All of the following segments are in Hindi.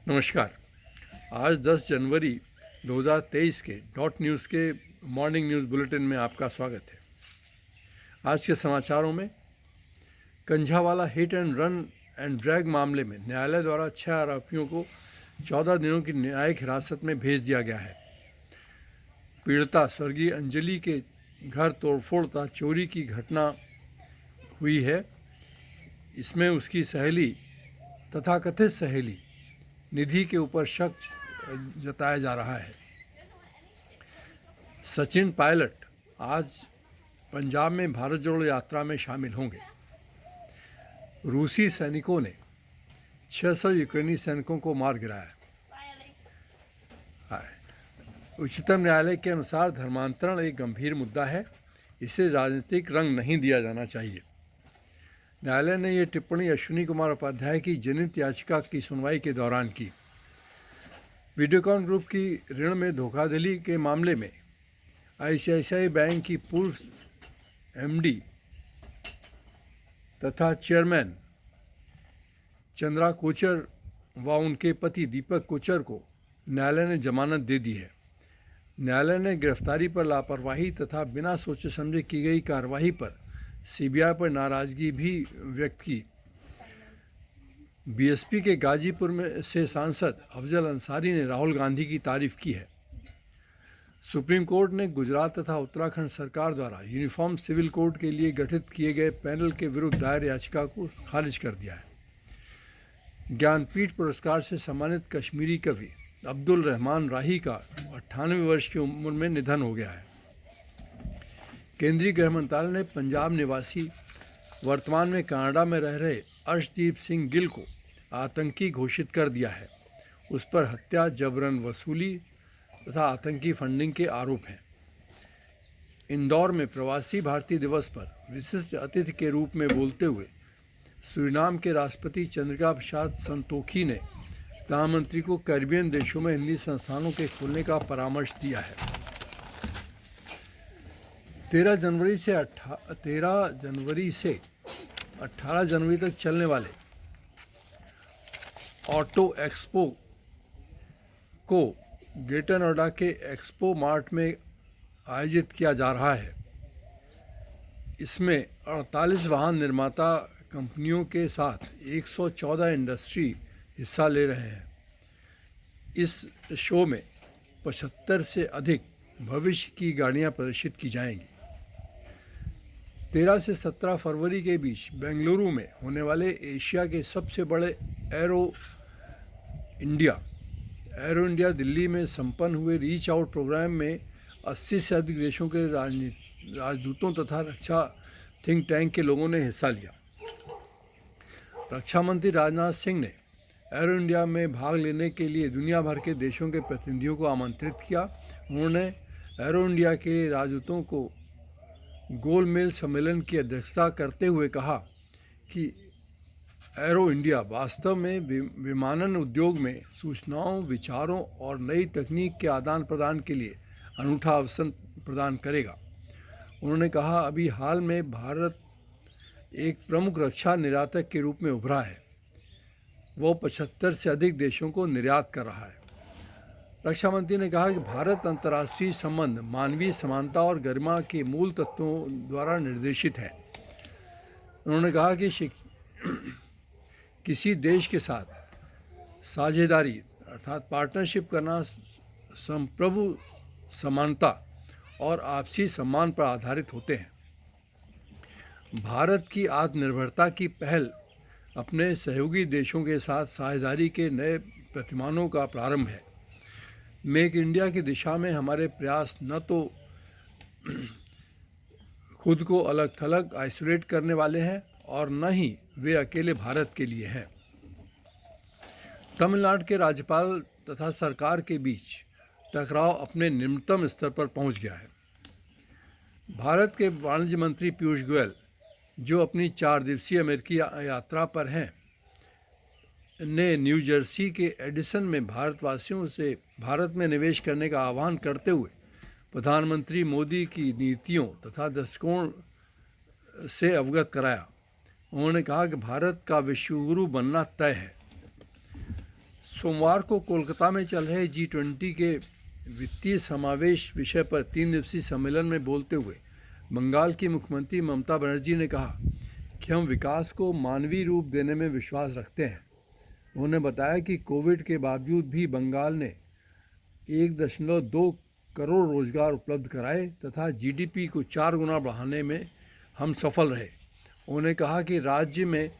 नमस्कार। आज 10 जनवरी 2023 के डॉट न्यूज़ के मॉर्निंग न्यूज़ बुलेटिन में आपका स्वागत है। आज के समाचारों में Kanjhawala hit and run and drag मामले में न्यायालय द्वारा 6 आरोपियों को 14 दिनों की न्यायिक हिरासत में भेज दिया गया है। पीड़िता स्वर्गीय अंजलि के घर तोड़फोड़ तथा चोरी की घटना हुई है। इसमें उसकी सहेली तथाकथित सहेली निधि के ऊपर शक जताया जा रहा है। सचिन पायलट आज पंजाब में भारत जोड़ो यात्रा में शामिल होंगे। रूसी सैनिकों ने 600 यूक्रेनी सैनिकों को मार गिराया। उच्चतम न्यायालय के अनुसार धर्मांतरण एक गंभीर मुद्दा है, इसे राजनीतिक रंग नहीं दिया जाना चाहिए। न्यायालय ने यह टिप्पणी अश्विनी कुमार उपाध्याय की जनहित याचिका की सुनवाई के दौरान की। वीडियोकॉन ग्रुप की ऋण में धोखाधड़ी के मामले में आईसीआईसीआई बैंक की पूर्व एमडी तथा चेयरमैन चंद्रा कोचर व उनके पति दीपक कोचर को न्यायालय ने जमानत दे दी है। न्यायालय ने गिरफ्तारी पर लापरवाही तथा बिना सोचे समझे की गई कार्रवाई पर सीबीआई पर नाराजगी भी व्यक्त की। बीएसपी के गाजीपुर में से सांसद अफजल अंसारी ने राहुल गांधी की तारीफ की है। सुप्रीम कोर्ट ने गुजरात तथा उत्तराखंड सरकार द्वारा यूनिफॉर्म सिविल कोड के लिए गठित किए गए पैनल के विरुद्ध दायर याचिका को खारिज कर दिया है। ज्ञानपीठ पुरस्कार से सम्मानित कश्मीरी कवि अब्दुल रहमान राही का 98 वर्ष की उम्र में निधन हो गया है। केंद्रीय गृह मंत्रालय ने पंजाब निवासी वर्तमान में कनाडा में रह रहे अर्शदीप सिंह गिल को आतंकी घोषित कर दिया है। उस पर हत्या, जबरन वसूली तथा आतंकी फंडिंग के आरोप हैं। इंदौर में प्रवासी भारतीय दिवस पर विशिष्ट अतिथि के रूप में बोलते हुए सूरीनाम के राष्ट्रपति चंद्रिका प्रसाद संतोखी ने प्रधानमंत्री को कैरिबियन देशों में हिंदी संस्थानों के खोलने का परामर्श दिया है। 13 जनवरी से 18 जनवरी तक चलने वाले ऑटो एक्सपो को ग्रेटर नोएडा के एक्सपो मार्ट में आयोजित किया जा रहा है। इसमें 48 वाहन निर्माता कंपनियों के साथ 114 इंडस्ट्री हिस्सा ले रहे हैं। इस शो में 75 से अधिक भविष्य की गाड़ियां प्रदर्शित की जाएंगी। 13 से 17 फरवरी के बीच बेंगलुरु में होने वाले एशिया के सबसे बड़े एरो इंडिया दिल्ली में संपन्न हुए रीच आउट प्रोग्राम में 80 से अधिक देशों के राजदूतों तथा रक्षा थिंक टैंक के लोगों ने हिस्सा लिया। रक्षा मंत्री राजनाथ सिंह ने एरो इंडिया में भाग लेने के लिए दुनिया भर के देशों के प्रतिनिधियों को आमंत्रित किया। उन्होंने एरो इंडिया के राजदूतों को गोलमेज सम्मेलन की अध्यक्षता करते हुए कहा कि एरो इंडिया वास्तव में विमानन उद्योग में सूचनाओं, विचारों और नई तकनीक के आदान प्रदान के लिए अनूठा अवसर प्रदान करेगा। उन्होंने कहा, अभी हाल में भारत एक प्रमुख रक्षा निर्यातक के रूप में उभरा है। वो 75 से अधिक देशों को निर्यात कर रहा है। रक्षा मंत्री ने कहा कि भारत अंतर्राष्ट्रीय संबंध मानवीय समानता और गरिमा के मूल तत्वों द्वारा निर्देशित है। उन्होंने कहा कि किसी देश के साथ साझेदारी अर्थात पार्टनरशिप करना संप्रभु समानता और आपसी सम्मान पर आधारित होते हैं। भारत की आत्मनिर्भरता की पहल अपने सहयोगी देशों के साथ साझेदारी के नए प्रतिमानों का प्रारंभ है। मेक इंडिया की दिशा में हमारे प्रयास न तो खुद को अलग थलग आइसोलेट करने वाले हैं और न ही वे अकेले भारत के लिए हैं। तमिलनाडु के राज्यपाल तथा सरकार के बीच टकराव अपने निम्नतम स्तर पर पहुंच गया है। भारत के वाणिज्य मंत्री पीयूष गोयल, जो अपनी 4 दिवसीय अमेरिकी यात्रा पर हैं, ने न्यू जर्सी के एडिसन में भारतवासियों से भारत में निवेश करने का आह्वान करते हुए प्रधानमंत्री मोदी की नीतियों तथा दृष्टिकोण से अवगत कराया। उन्होंने कहा कि भारत का विश्वगुरु बनना तय है। सोमवार को कोलकाता में चल रहे G20 के वित्तीय समावेश विषय पर 3 दिवसीय सम्मेलन में बोलते हुए बंगाल की मुख्यमंत्री ममता बनर्जी ने कहा कि हम विकास को मानवीय रूप देने में विश्वास रखते हैं। उन्होंने बताया कि कोविड के बावजूद भी बंगाल ने 1.2 करोड़ रोजगार उपलब्ध कराए तथा जीडीपी को 4 गुना बढ़ाने में हम सफल रहे। उन्होंने कहा कि राज्य में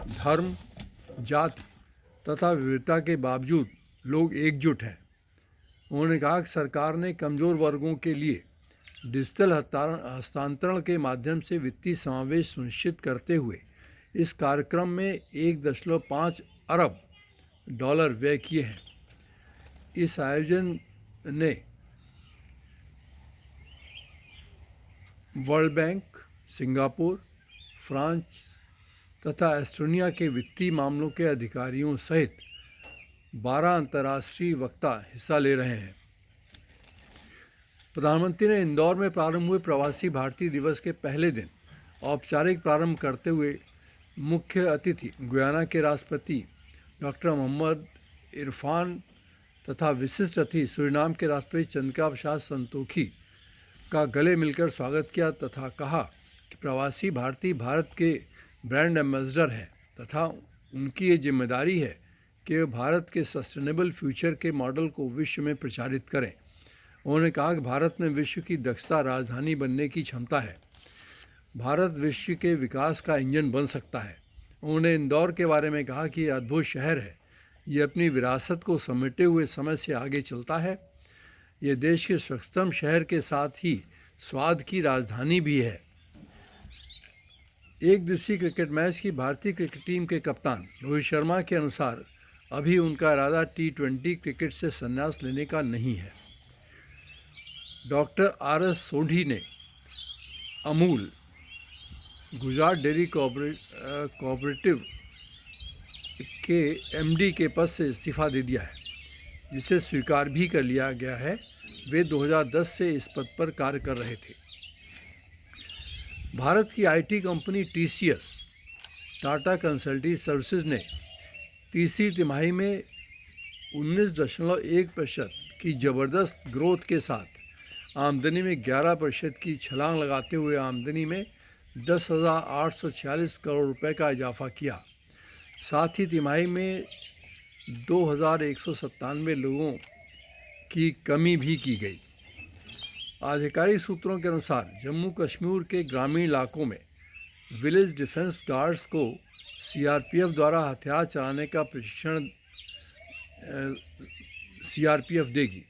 धर्म, जाति तथा विविधता के बावजूद लोग एकजुट हैं। उन्होंने कहा कि सरकार ने कमज़ोर वर्गों के लिए डिजिटल हस्तांतरण के माध्यम से वित्तीय समावेश सुनिश्चित करते हुए इस कार्यक्रम में 1.5 अरब डॉलर व्यय किए हैं। इस आयोजन ने वर्ल्ड बैंक, सिंगापुर, फ्रांस तथा एस्टोनिया के वित्तीय मामलों के अधिकारियों सहित 12 अंतर्राष्ट्रीय वक्ता हिस्सा ले रहे हैं। प्रधानमंत्री ने इंदौर में प्रारंभ हुए प्रवासी भारतीय दिवस के पहले दिन औपचारिक प्रारंभ करते हुए मुख्य अतिथि गुयाना के राष्ट्रपति डॉक्टर मोहम्मद इरफान तथा विशिष्ट अतिथि सूरीनाम के राष्ट्रपति चंद्रिका प्रसाद संतोखी का गले मिलकर स्वागत किया तथा कहा कि प्रवासी भारतीय भारत के ब्रांड एम्बेसडर हैं तथा उनकी ये जिम्मेदारी है कि वे भारत के सस्टेनेबल फ्यूचर के मॉडल को विश्व में प्रचारित करें। उन्होंने कहा कि भारत में विश्व की दक्षता राजधानी बनने की क्षमता है। भारत विश्व के विकास का इंजन बन सकता है। उन्होंने इंदौर के बारे में कहा कि यह अद्भुत शहर है। ये अपनी विरासत को समेटे हुए समय से आगे चलता है। ये देश के स्वच्छतम शहर के साथ ही स्वाद की राजधानी भी है। एक दिवसीय क्रिकेट मैच की भारतीय क्रिकेट टीम के कप्तान रोहित शर्मा के अनुसार अभी उनका इरादा T20 क्रिकेट से संन्यास लेने का नहीं है। डॉक्टर RS सोढ़ी ने अमूल गुजरात डेयरी कोऑपरेटिव के MD के पद से इस्तीफा दे दिया है, जिसे स्वीकार भी कर लिया गया है। वे 2010 से इस पद पर कार्य कर रहे थे। भारत की IT company TCS Tata consulting services ने तीसरी तिमाही में 19.1% की ज़बरदस्त ग्रोथ के साथ आमदनी में 11% की छलांग लगाते हुए आमदनी में 10,846 करोड़ रुपए का इजाफा किया। साथ ही तिमाही में 2,197 लोगों की कमी भी की गई। आधिकारिक सूत्रों के अनुसार जम्मू कश्मीर के ग्रामीण इलाकों में विलेज डिफेंस गार्ड्स को CRPF द्वारा हथियार चलाने का प्रशिक्षण CRPF देगी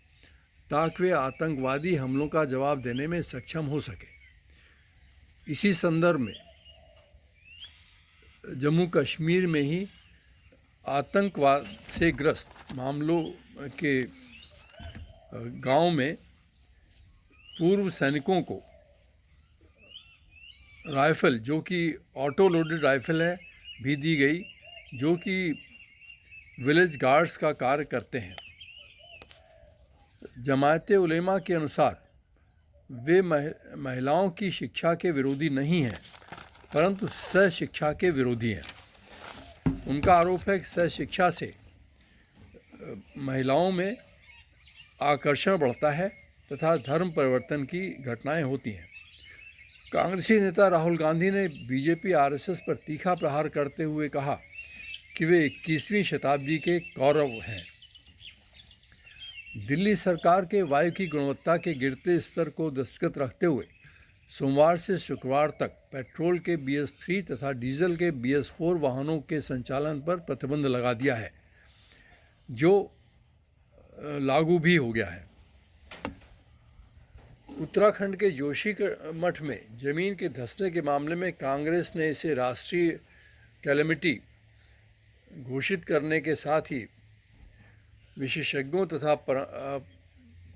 ताकि वे आतंकवादी हमलों का जवाब देने में सक्षम हो सके। इसी संदर्भ में जम्मू कश्मीर में ही आतंकवाद से ग्रस्त मामलों के गांव में पूर्व सैनिकों को राइफ़ल, जो कि ऑटो लोडेड राइफ़ल है, भी दी गई, जो कि विलेज गार्ड्स का कार्य करते हैं। जमायते उलेमा के अनुसार वे महिलाओं की शिक्षा के विरोधी नहीं हैं, परंतु सहशिक्षा के विरोधी हैं। उनका आरोप है कि सहशिक्षा से महिलाओं में आकर्षण बढ़ता है तथा धर्म परिवर्तन की घटनाएं होती हैं। कांग्रेसी नेता राहुल गांधी ने BJP RSS पर तीखा प्रहार करते हुए कहा कि वे 21वीं शताब्दी के कौरव हैं। दिल्ली सरकार के वायु की गुणवत्ता के गिरते स्तर को दृष्टिगत रखते हुए सोमवार से शुक्रवार तक पेट्रोल के BS3 तथा डीजल के BS4 वाहनों के संचालन पर प्रतिबंध लगा दिया है, जो लागू भी हो गया है। उत्तराखंड के जोशी मठ में जमीन के धंसने के मामले में कांग्रेस ने इसे राष्ट्रीय कैलेमिटी घोषित करने के साथ ही विशेषज्ञों तथा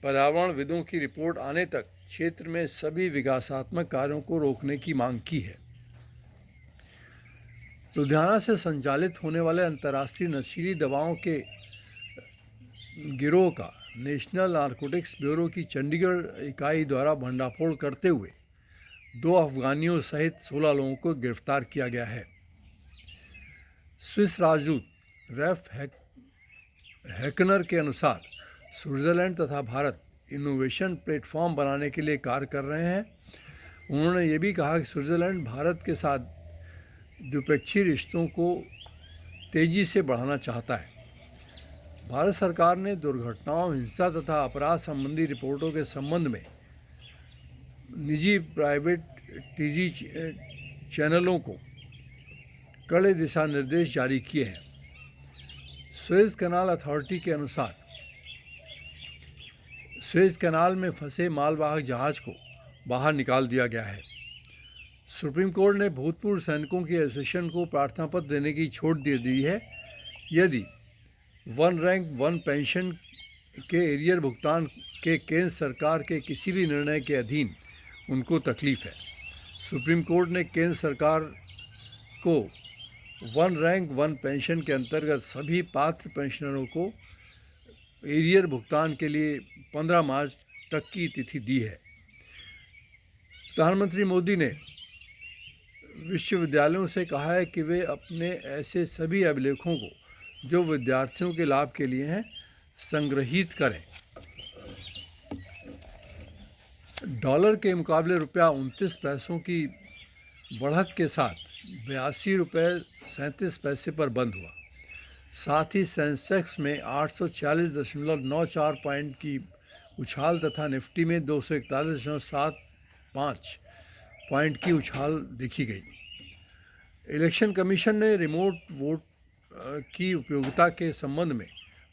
पर्यावरणविदों की रिपोर्ट आने तक क्षेत्र में सभी विकासात्मक कार्यों को रोकने की मांग की है। लुधियाना से संचालित होने वाले अंतर्राष्ट्रीय नशीली दवाओं के गिरोह का नेशनल नारकोटिक्स ब्यूरो की चंडीगढ़ इकाई द्वारा भंडाफोड़ करते हुए 2 अफगानियों सहित 16 लोगों को गिरफ्तार किया गया है। स्विस राजदूत रैफ हैकनर के अनुसार स्विट्ज़रलैंड तथा भारत इनोवेशन प्लेटफॉर्म बनाने के लिए कार्य कर रहे हैं। उन्होंने ये भी कहा कि स्विट्ज़रलैंड भारत के साथ द्विपक्षीय रिश्तों को तेज़ी से बढ़ाना चाहता है। भारत सरकार ने दुर्घटनाओं, हिंसा तथा अपराध संबंधी रिपोर्टों के संबंध में निजी प्राइवेट टीवी चैनलों को कड़े दिशा निर्देश जारी किए हैं। सुएज़ कैनाल अथॉरिटी के अनुसार सुएज़ कैनाल में फंसे मालवाहक जहाज़ को बाहर निकाल दिया गया है। सुप्रीम कोर्ट ने भूतपूर्व सैनिकों की एसोसिएशन को प्रार्थना पत्र देने की छूट दे दी है यदि वन रैंक वन पेंशन के एरियर भुगतान के केंद्र सरकार के किसी भी निर्णय के अधीन उनको तकलीफ है। सुप्रीम कोर्ट ने केंद्र सरकार को वन रैंक वन पेंशन के अंतर्गत सभी पात्र पेंशनरों को एरियर भुगतान के लिए 15 मार्च तक की तिथि दी है। प्रधानमंत्री मोदी ने विश्वविद्यालयों से कहा है कि वे अपने ऐसे सभी अभिलेखों को जो विद्यार्थियों के लाभ के लिए हैं संग्रहित करें। डॉलर के मुकाबले रुपया 29 पैसों की बढ़त के साथ 82 रुपये 37 पैसे पर बंद हुआ। साथ ही सेंसेक्स में 846.94 पॉइंट की उछाल तथा निफ्टी में 241.75 पॉइंट की उछाल देखी गई। इलेक्शन कमीशन ने रिमोट वोट की उपयोगिता के संबंध में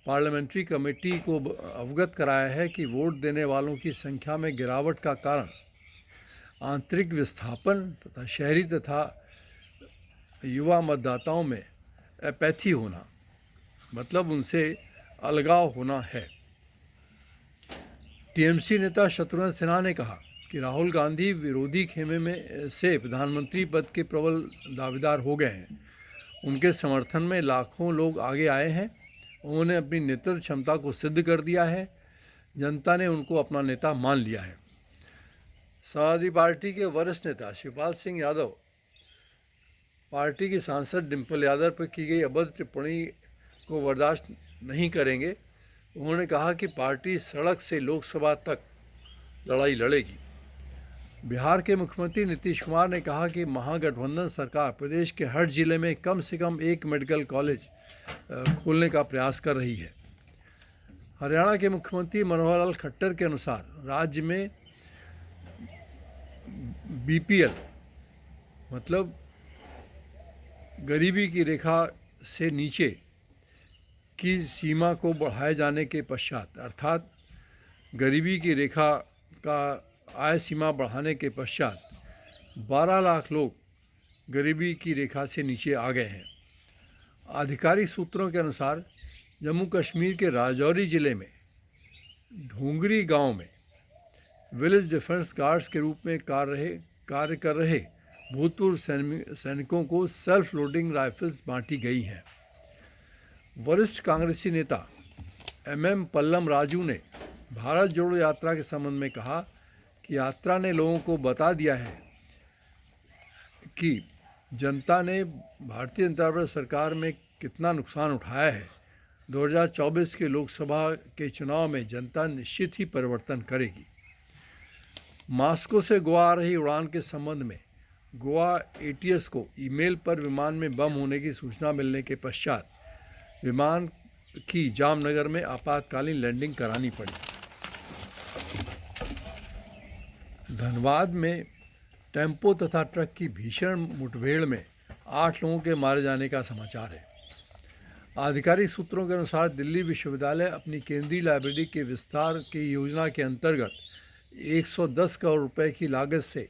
पार्लियामेंट्री कमेटी को अवगत कराया है कि वोट देने वालों की संख्या में गिरावट का कारण आंतरिक विस्थापन तथा शहरी तथा युवा मतदाताओं में एपैथी होना, मतलब उनसे अलगाव होना है। टीएमसी नेता शत्रुघ्न सिन्हा ने कहा कि राहुल गांधी विरोधी खेमे में से प्रधानमंत्री पद के प्रबल दावेदार हो गए हैं। उनके समर्थन में लाखों लोग आगे आए हैं। उन्होंने अपनी नेतृत्व क्षमता को सिद्ध कर दिया है। जनता ने उनको अपना नेता मान लिया है। समाजवादी पार्टी के वरिष्ठ नेता शिवपाल सिंह यादव पार्टी की सांसद डिम्पल यादव पर की गई अभद्र टिप्पणी को बर्दाश्त नहीं करेंगे। उन्होंने कहा कि पार्टी सड़क से लोकसभा तक लड़ाई लड़ेगी। बिहार के मुख्यमंत्री नीतीश कुमार ने कहा कि महागठबंधन सरकार प्रदेश के हर जिले में कम से कम एक मेडिकल कॉलेज खोलने का प्रयास कर रही है। हरियाणा के मुख्यमंत्री मनोहर लाल खट्टर के अनुसार राज्य में बीपीएल मतलब गरीबी की रेखा से नीचे की सीमा को बढ़ाए जाने के पश्चात, अर्थात गरीबी की रेखा का आय सीमा बढ़ाने के पश्चात 12 लाख लोग गरीबी की रेखा से नीचे आ गए हैं। आधिकारिक सूत्रों के अनुसार जम्मू कश्मीर के राजौरी ज़िले में ढोंगरी गांव में विलेज डिफेंस गार्ड्स के रूप में कार्य कर रहे भूतपूर्व सैनिकों को सेल्फ लोडिंग राइफल्स बांटी गई हैं। वरिष्ठ कांग्रेसी नेता एमएम पल्लम राजू ने भारत जोड़ो यात्रा के संबंध में कहा कि यात्रा ने लोगों को बता दिया है कि जनता ने भारतीय जनता पार्टी सरकार में कितना नुकसान उठाया है। 2024 के लोकसभा के चुनाव में जनता निश्चित ही परिवर्तन करेगी। मास्को से गोवा आ रही उड़ान के संबंध में गोवा एटीएस को ईमेल पर विमान में बम होने की सूचना मिलने के पश्चात विमान की जामनगर में आपातकालीन लैंडिंग करानी पड़ी। धनबाद में टेम्पो तथा ट्रक की भीषण मुठभेड़ में 8 लोगों के मारे जाने का समाचार है। आधिकारिक सूत्रों के अनुसार दिल्ली विश्वविद्यालय अपनी केंद्रीय लाइब्रेरी के विस्तार की योजना के अंतर्गत 110 करोड़ रुपए की लागत से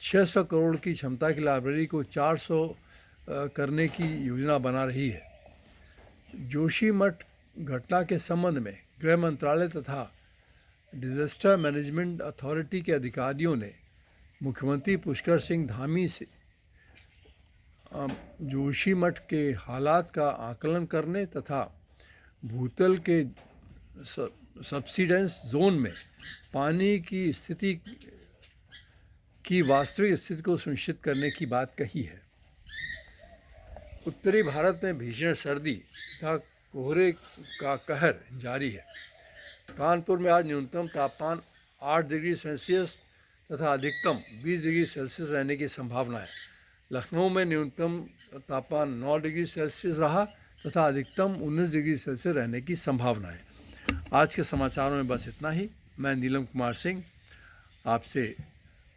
600 करोड़ की क्षमता की लाइब्रेरी को 400 करने की योजना बना रही है। जोशीमठ घटना के संबंध में गृह मंत्रालय तथा डिजास्टर मैनेजमेंट अथॉरिटी के अधिकारियों ने मुख्यमंत्री पुष्कर सिंह धामी से जोशीमठ के हालात का आकलन करने तथा भूतल के सब्सिडेंस जोन में पानी की स्थिति की वास्तविक स्थिति को सुनिश्चित करने की बात कही है। उत्तरी भारत में भीषण सर्दी तथा कोहरे का कहर जारी है। कानपुर में आज न्यूनतम तापमान 8 डिग्री सेल्सियस तथा अधिकतम 20 डिग्री सेल्सियस रहने की संभावना है। लखनऊ में न्यूनतम तापमान 9 डिग्री सेल्सियस रहा तथा अधिकतम 19 डिग्री सेल्सियस रहने की संभावना है। आज के समाचारों में बस इतना ही। मैं नीलम कुमार सिंह आपसे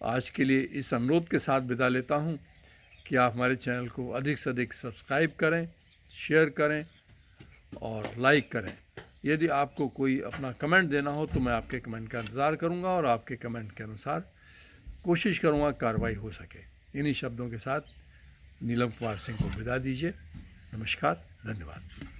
आज के लिए इस अनुरोध के साथ विदा लेता हूं कि आप हमारे चैनल को अधिक से अधिक सब्सक्राइब करें, शेयर करें और लाइक करें। यदि आपको कोई अपना कमेंट देना हो तो मैं आपके कमेंट का इंतज़ार करूंगा और आपके कमेंट के अनुसार कोशिश करूंगा कार्रवाई हो सके। इन्हीं शब्दों के साथ नीलम कुमार सिंह को विदा दीजिए। नमस्कार, धन्यवाद।